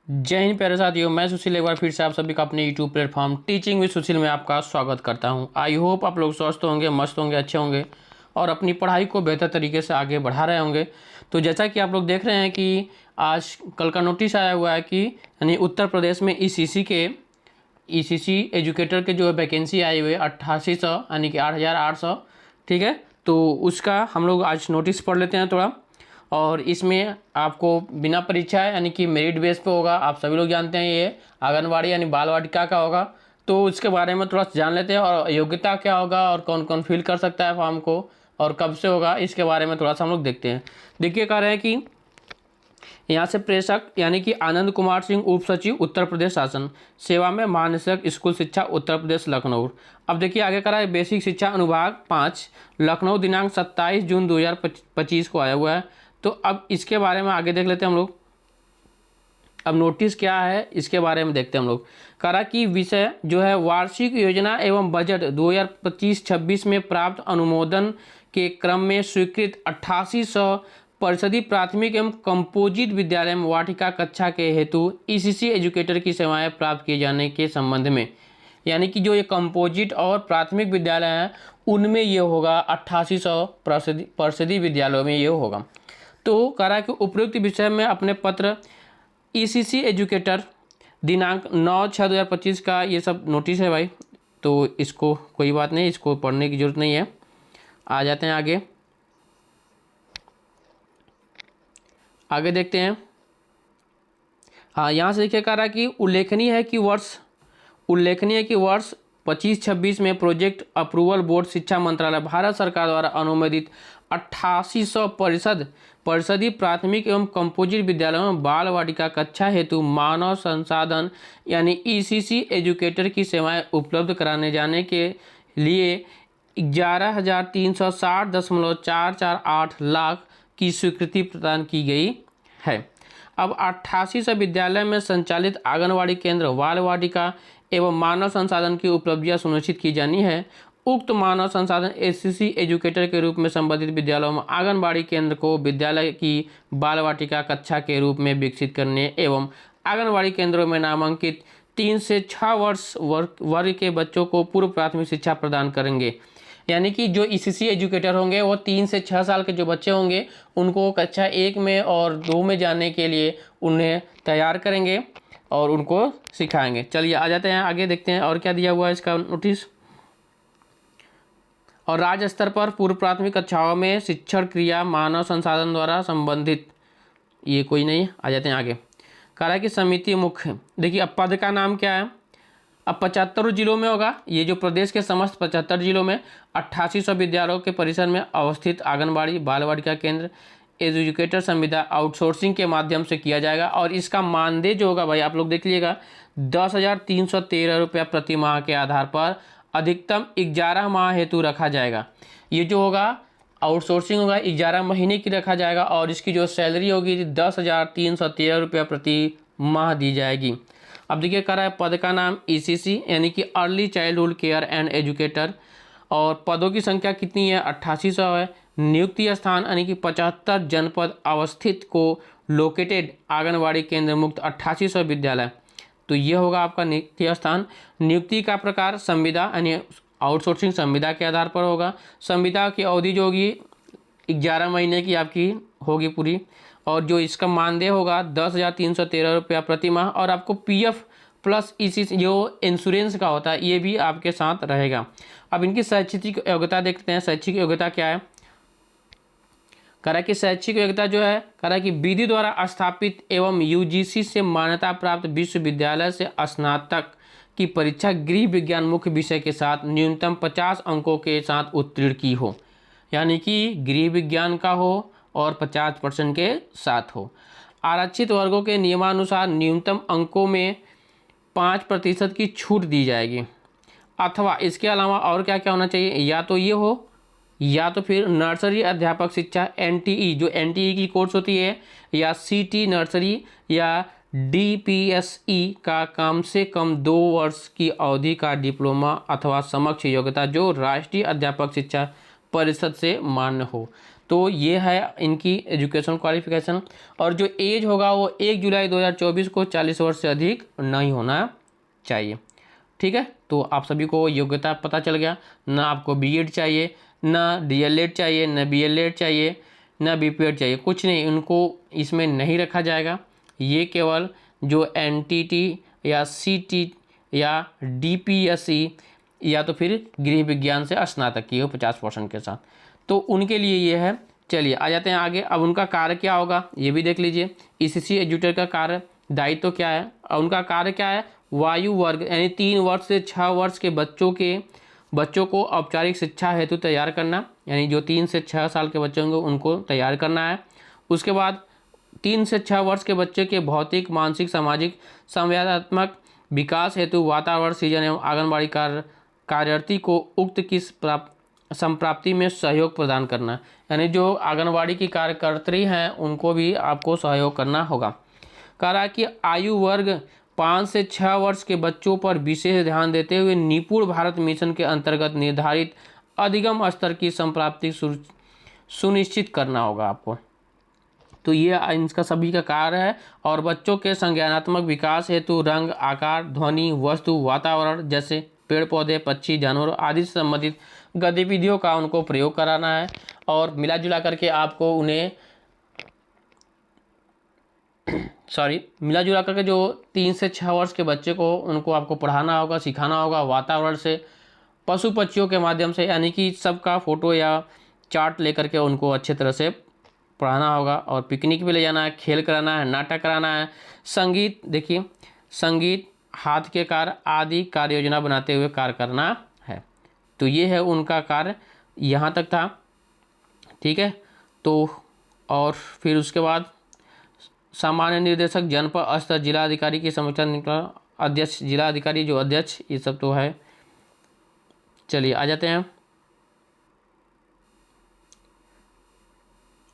जय हिंद प्यारे साथियों, मैं सुशील एक बार फिर से आप सभी का अपने यूट्यूब प्लेटफॉर्म टीचिंग विद सुशील में आपका स्वागत करता हूं। आई होप आप लोग स्वस्थ होंगे, मस्त होंगे, अच्छे होंगे और अपनी पढ़ाई को बेहतर तरीके से आगे बढ़ा रहे होंगे। तो जैसा कि आप लोग देख रहे हैं कि आज कल का नोटिस आया हुआ है कि यानी उत्तर प्रदेश में ईसीसी एजुकेटर के जो है वैकेंसी आई हुई है 8800 यानी कि 8800। ठीक है, तो उसका हम लोग आज नोटिस पढ़ लेते हैं थोड़ा। और इसमें आपको बिना परीक्षा यानी कि मेरिट बेस पे होगा। आप सभी लोग जानते हैं ये आंगनवाड़ी यानी बाल वाटिका का होगा। तो इसके बारे में थोड़ा जान लेते हैं और योग्यता क्या होगा और कौन कौन फिल कर सकता है फॉर्म को और कब से होगा, इसके बारे में थोड़ा सा हम लोग देखते हैं। देखिए कह रहे हैं कि यहाँ से प्रेषक यानी कि आनंद कुमार सिंह, उप सचिव उत्तर प्रदेश शासन, सेवा में महानिदेशक स्कूल शिक्षा उत्तर प्रदेश लखनऊ। अब देखिए आगे करा है बेसिक शिक्षा अनुभाग 5 लखनऊ, दिनांक 27 जून 2025 को आया हुआ है। तो अब इसके बारे में आगे देख लेते हैं हम लोग। अब नोटिस क्या है इसके बारे में देखते हैं हम लोग। करा कि विषय जो है वार्षिक योजना एवं बजट 2025-26 में प्राप्त अनुमोदन के क्रम में स्वीकृत 8800 परिषदीय प्राथमिक एवं कंपोजिट विद्यालय में वाटिका कक्षा के हेतु ईसीसी एजुकेटर की सेवाएं प्राप्त किए जाने के संबंध में, यानी कि जो ये कंपोजिट और प्राथमिक विद्यालय हैं उनमें ये होगा 8800 परिषदीय विद्यालयों में ये होगा। तो कह रहा है कि उपयुक्त विषय में अपने पत्र ईसीसी एजुकेटर दिनांक 9/6/2025 का ये सब नोटिस है भाई। तो इसको कोई बात नहीं, इसको पढ़ने की जरूरत नहीं है। आ जाते हैं आगे। आगे देखते हैं। हाँ, यहाँ से देखिए कह रहा है कि उल्लेखनीय है कि वर्ष 25-26 में प्रोजेक्ट अप्रूवल बोर्ड शिक्षा मंत्रालय भारत सरकार द्वारा अनुमोदित 8800 परिषदीय प्राथमिक एवं कंपोजिट विद्यालयों में बाल वाटिका कक्षा हेतु मानव संसाधन यानी ईसीसी एजुकेटर की सेवाएं उपलब्ध कराने जाने के लिए 11,360.448 लाख की स्वीकृति प्रदान की गई है। अब 8800 विद्यालय में संचालित आंगनवाड़ी केंद्र, बाल वाटिका एवं मानव संसाधन की उपलब्धियां सुनिश्चित की जानी है। उक्त मानव संसाधन एससीसी एजुकेटर के रूप में संबंधित विद्यालयों में आंगनबाड़ी केंद्र को विद्यालय की बाल वाटिका कक्षा के रूप में विकसित करने एवं आंगनबाड़ी केंद्रों में नामांकित 3 से 6 वर्ग के बच्चों को पूर्व प्राथमिक शिक्षा प्रदान करेंगे। यानी कि जो ईसीसी एजुकेटर होंगे वो 3 से 6 साल के जो बच्चे होंगे उनको कक्षा 1 में और 2 में जाने के लिए उन्हें तैयार करेंगे और उनको सिखाएंगे। चलिए आ जाते हैं आगे, देखते हैं और क्या दिया हुआ है इसका नोटिस। और राज्य स्तर पर पूर्व प्राथमिक कक्षाओं में शिक्षण क्रिया मानव संसाधन द्वारा संबंधित, ये कोई नहीं। आ जाते हैं आगे। कह रहा है कि समिति मुख्य, देखिए अब पद का नाम क्या है। अब 75 जिलों में होगा। ये जो प्रदेश के समस्त 75 जिलों में 8800 विद्यालयों के परिसर में अवस्थित आंगनबाड़ी बाल वाटिका केंद्र एजुकेटर संविदा आउटसोर्सिंग के माध्यम से किया जाएगा। और इसका मानदेय जो होगा भाई आप लोग देख लीजिएगा 10,313 रुपया प्रति माह के आधार पर अधिकतम 11 माह हेतु रखा जाएगा। ये जो होगा आउटसोर्सिंग होगा 11 महीने की रखा जाएगा और इसकी जो सैलरी होगी 10,313 रुपया प्रति माह दी जाएगी। अब देखिए कह रहा है पद का नाम ईसीसी यानी कि early childhood care and educator. और पदों की संख्या कितनी है 8800 है। नियुक्ति स्थान यानी कि 75 जनपद अवस्थित को लोकेटेड आंगनवाड़ी केंद्र मुक्त 8800 विद्यालय। तो ये होगा आपका नियुक्ति स्थान। नियुक्ति का प्रकार संविदा यानी आउटसोर्सिंग संविदा के आधार पर होगा। संविदा की अवधि जो होगी 11 महीने की आपकी होगी पूरी। और जो इसका मानदेय होगा 10,313 रुपया प्रति माह। और आपको पीएफ प्लस इसी जो इंश्योरेंस का होता है ये भी आपके साथ रहेगा। अब इनकी शैक्षिक योग्यता देखते हैं। शैक्षिक योग्यता क्या है। कह रहा है कि शैक्षिक योग्यता जो है कह रहा है कि विधि द्वारा स्थापित एवं यूजीसी से मान्यता प्राप्त विश्वविद्यालय से स्नातक की परीक्षा गृह विज्ञान मुख्य विषय के साथ न्यूनतम 50 अंकों के साथ उत्तीर्ण की हो। यानी कि गृह विज्ञान का हो और 50% के साथ हो। आरक्षित वर्गों के नियमानुसार न्यूनतम अंकों में 5% की छूट दी जाएगी। अथवा इसके अलावा और क्या क्या होना चाहिए, या तो ये हो या तो फिर नर्सरी अध्यापक शिक्षा एनटीई, जो एनटीई की कोर्स होती है, या सीटी नर्सरी या डीपीएसई का कम से कम 2 वर्ष की अवधि का डिप्लोमा अथवा समकक्ष योग्यता जो राष्ट्रीय अध्यापक शिक्षा परिषद से मान्य हो। तो ये है इनकी एजुकेशन क्वालिफिकेशन। और जो एज होगा वो 1 जुलाई 2024 को 40 वर्ष से अधिक नहीं होना चाहिए। ठीक है, तो आप सभी को योग्यता पता चल गया। ना आपको बीएड चाहिए, ना डीएलएड चाहिए, ना बीएलएड चाहिए, ना बीपीएड चाहिए, कुछ नहीं, उनको इसमें नहीं रखा जाएगा। ये केवल जो एनटीटी या सीटी या डीपीएससी या तो फिर गृह विज्ञान से स्नातक किए हो 50% के साथ, तो उनके लिए ये है। चलिए आ जाते हैं आगे। अब उनका कार्य क्या होगा ये भी देख लीजिए। ईसीसी एजुकेटर का कार्य दायित्व तो क्या है, उनका कार्य क्या है, वायु वर्ग यानी 3 वर्ष से 6 वर्ष के बच्चों को औपचारिक शिक्षा हेतु तैयार करना, यानी जो 3 से 6 साल के बच्चे होंगे उनको तैयार करना है। उसके बाद 3 से 6 वर्ष के बच्चे के भौतिक, मानसिक, सामाजिक, संवेदनात्मक विकास हेतु वातावरण सृजन एवं आंगनबाड़ी कार्यर्थी को उक्त की संप्राप्ति में सहयोग प्रदान करना, यानी जो आंगनबाड़ी की कार्यकर्त्री हैं उनको भी आपको सहयोग करना होगा। कह रहा है कि आयु वर्ग 5 से 6 वर्ष के बच्चों पर विशेष ध्यान देते हुए निपुण भारत मिशन के अंतर्गत निर्धारित अधिगम स्तर की संप्राप्ति सुनिश्चित करना होगा आपको। तो ये इनका सभी का कार्य है। और बच्चों के संज्ञानात्मक विकास हेतु रंग, आकार, ध्वनि, वस्तु, वातावरण जैसे पेड़ पौधे, पक्षी, जानवर आदि से संबंधित गतिविधियों का उनको प्रयोग कराना है। और मिला जुला करके आपको उन्हें मिला जुला करके जो 3 से 6 वर्ष के बच्चे को उनको आपको पढ़ाना होगा, सिखाना होगा वातावरण से, पशु पक्षियों के माध्यम से, यानी कि सबका फोटो या चार्ट लेकर के उनको अच्छे तरह से पढ़ाना होगा। और पिकनिक भी ले जाना है, खेल कराना है, नाटक कराना है, संगीत, देखिए संगीत, हाथ के कार्य आदि कार्य योजना बनाते हुए कार्य करना है। तो ये है उनका कार्य, यहाँ तक था। ठीक है, तो और फिर उसके बाद सामान्य निर्देशक, जनपद स्तर, जिलाधिकारी की समीक्षा, अध्यक्ष, जिलाधिकारी जो अध्यक्ष, ये सब तो है। चलिए आ जाते हैं।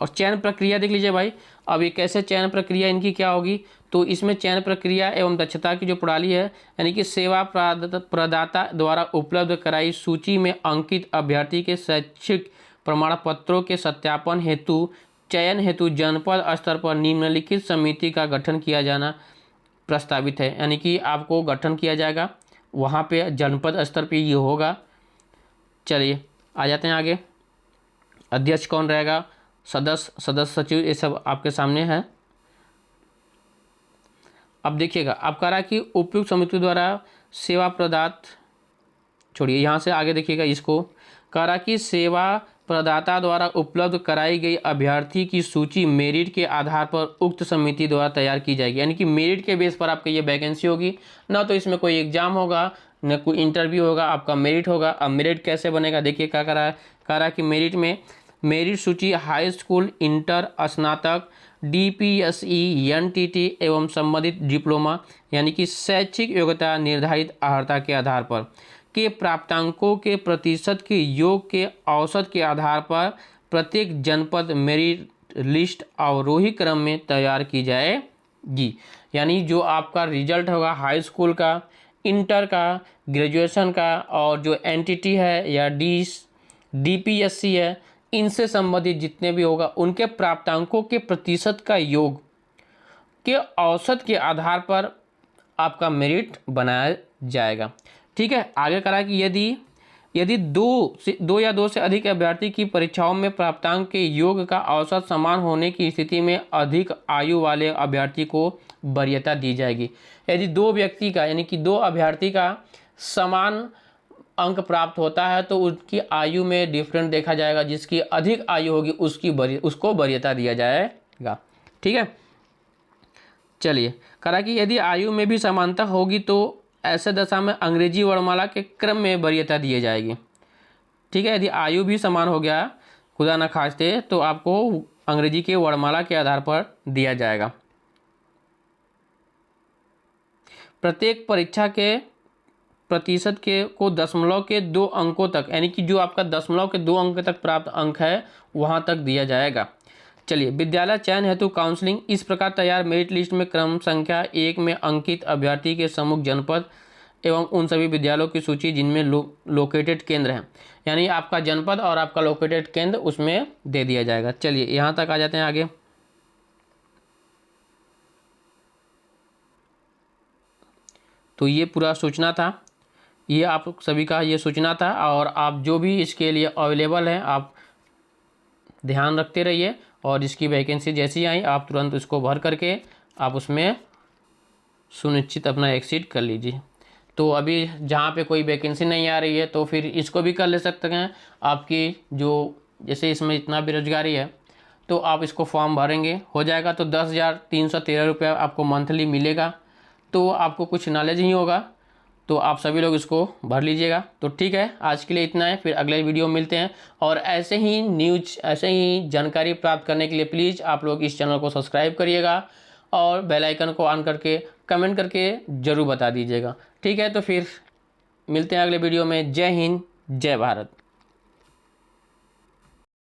और चयन प्रक्रिया देख लीजिए भाई। अब ये कैसे चयन प्रक्रिया इनकी क्या होगी, तो इसमें चयन प्रक्रिया एवं दक्षता की जो प्रणाली है, यानी कि सेवा प्रदाता द्वारा उपलब्ध कराई सूची में अंकित अभ्यर्थी के शैक्षिक प्रमाण पत्रों के सत्यापन हेतु चयन हेतु जनपद स्तर पर निम्नलिखित समिति का गठन किया जाना प्रस्तावित है। यानी कि आपको गठन किया जाएगा वहाँ पे जनपद स्तर पे ये होगा। चलिए आ जाते हैं आगे। अध्यक्ष कौन रहेगा, सदस्य सचिव, ये सब आपके सामने है। अब देखिएगा, अब कह रहा है कि उपयुक्त समिति द्वारा सेवा प्रदात, छोड़िए यहाँ से आगे देखिएगा, इसको कह रहा कि सेवा प्रदाता द्वारा उपलब्ध कराई गई अभ्यर्थी की सूची मेरिट के आधार पर उक्त समिति द्वारा तैयार की जाएगी। यानी कि मेरिट के बेस पर आपकी ये वैकेंसी होगी, ना तो इसमें कोई एग्जाम होगा, न कोई इंटरव्यू होगा, आपका मेरिट होगा। अब मेरिट कैसे बनेगा, देखिए क्या कह रहा है कि मेरिट में मेरिट सूची हाई स्कूल, इंटर, स्नातक, डीपीएसई, एनटीटी एवं संबंधित डिप्लोमा यानी कि शैक्षिक योग्यता निर्धारित अर्हता के आधार पर के प्राप्तांकों के प्रतिशत के योग के औसत के आधार पर प्रत्येक जनपद मेरिट लिस्ट अवरोही क्रम में तैयार की जाएगी। यानी जो आपका रिजल्ट होगा हाई स्कूल का, इंटर का, ग्रेजुएशन का और जो एनटीटी है या डीपीएससी है, इनसे संबंधित जितने भी होगा उनके प्राप्तांकों के प्रतिशत का योग के औसत के आधार पर आपका मेरिट बनाया जाएगा। ठीक है, आगे करा कि यदि दो या दो से अधिक अभ्यर्थी की परीक्षाओं में प्राप्तांक के योग का औसत समान होने की स्थिति में अधिक आयु वाले अभ्यर्थी को वरीयता दी जाएगी। यदि 2 व्यक्ति का यानी कि 2 अभ्यर्थी का समान अंक प्राप्त होता है तो उसकी आयु में डिफरेंट देखा जाएगा, जिसकी अधिक आयु होगी उसको वरीयता दिया जाएगा। ठीक है, चलिए करा कि यदि आयु में भी समानता होगी तो ऐसे दशा में अंग्रेजी वर्णमाला के क्रम में वरीयता दी जाएगी। ठीक है, यदि आयु भी समान हो गया खुदा न खास्ते तो आपको अंग्रेजी के वर्णमाला के आधार पर दिया जाएगा। प्रत्येक परीक्षा के प्रतिशत के को दशमलव के 2 अंकों तक, यानी कि जो आपका दशमलव के 2 अंक तक प्राप्त अंक है वहाँ तक दिया जाएगा। चलिए, विद्यालय चयन हेतु काउंसलिंग इस प्रकार तैयार मेरिट लिस्ट में क्रम संख्या 1 में अंकित अभ्यर्थी के सम्मुख जनपद एवं उन सभी विद्यालयों की सूची जिनमें लोकेटेड केंद्र है, यानी आपका जनपद और आपका लोकेटेड केंद्र उसमें दे दिया जाएगा। चलिए यहाँ तक आ जाते हैं आगे। तो ये पूरा सूचना था, ये आप सभी का ये सूचना था, और आप जो भी इसके लिए अवेलेबल हैं आप ध्यान रखते रहिए, और इसकी वैकेंसी जैसी आई आप तुरंत इसको भर करके आप उसमें सुनिश्चित अपना एग्जिट कर लीजिए। तो अभी जहाँ पे कोई वैकेंसी नहीं आ रही है तो फिर इसको भी कर ले सकते हैं। आपकी जो जैसे इसमें इतना बेरोजगारी है तो आप इसको फॉर्म भरेंगे, हो जाएगा तो 10,313 रुपये आपको मंथली मिलेगा। तो आपको कुछ नॉलेज नहीं होगा तो आप सभी लोग इसको भर लीजिएगा। तो ठीक है, आज के लिए इतना है, फिर अगले वीडियो में मिलते हैं। और ऐसे ही न्यूज, ऐसे ही जानकारी प्राप्त करने के लिए प्लीज़ आप लोग इस चैनल को सब्सक्राइब करिएगा और बेल आइकन को ऑन करके कमेंट करके ज़रूर बता दीजिएगा। ठीक है, तो फिर मिलते हैं अगले वीडियो में। जय हिंद, जय भारत।